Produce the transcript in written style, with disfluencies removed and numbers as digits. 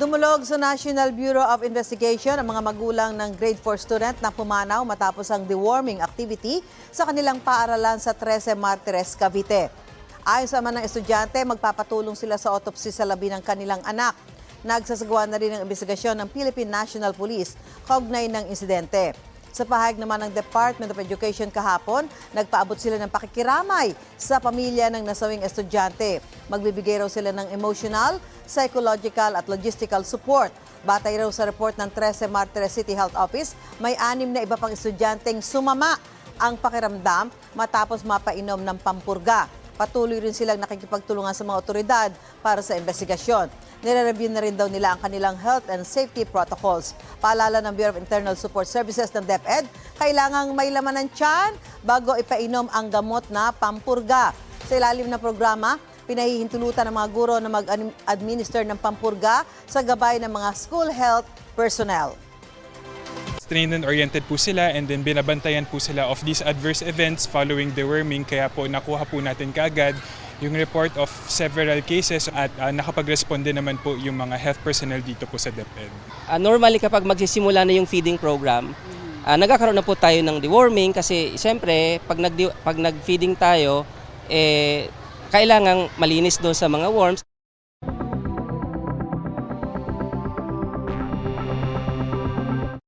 Dumulog sa National Bureau of Investigation ang mga magulang ng grade 4 student na pumanaw matapos ang deworming activity sa kanilang paaralan sa 13 Martires, Cavite. Ayon sa mga estudyante, magpapatulong sila sa autopsy sa labi ng kanilang anak. Nagsasagawa na rin ng investigasyon ng Philippine National Police kaugnay ng insidente. Sa pahayag naman ng Department of Education kahapon, nagpaabot sila ng pakikiramay sa pamilya ng nasawing estudyante. Magbibigay raw sila ng emotional, psychological at logistical support. Batay raw sa report ng 13 Martires City Health Office, may 6 na iba pang estudyanteng sumama ang pakiramdam matapos mapainom ng pampurga. Patuloy rin silang nakikipagtulungan sa mga otoridad para sa investigasyon. Nire-review na rin daw nila ang kanilang health and safety protocols. Paalala ng Bureau of Internal Support Services ng DepEd, kailangang may laman ng tiyan bago ipainom ang gamot na pampurga. Sa ilalim ng programa, pinahihintulutan ng mga guro na mag-administer ng pampurga sa gabay ng mga school health personnel. Trained and oriented po sila, and then binabantayan po sila of these adverse events following deworming, kaya po nakuha po natin kaagad yung report of several cases at nakapag-responde naman po yung mga health personnel dito po sa DepEd. Normally kapag magsisimula na yung feeding program, nagkakaroon na po tayo ng deworming kasi siyempre pag nag-feeding tayo, kailangang malinis doon sa mga worms.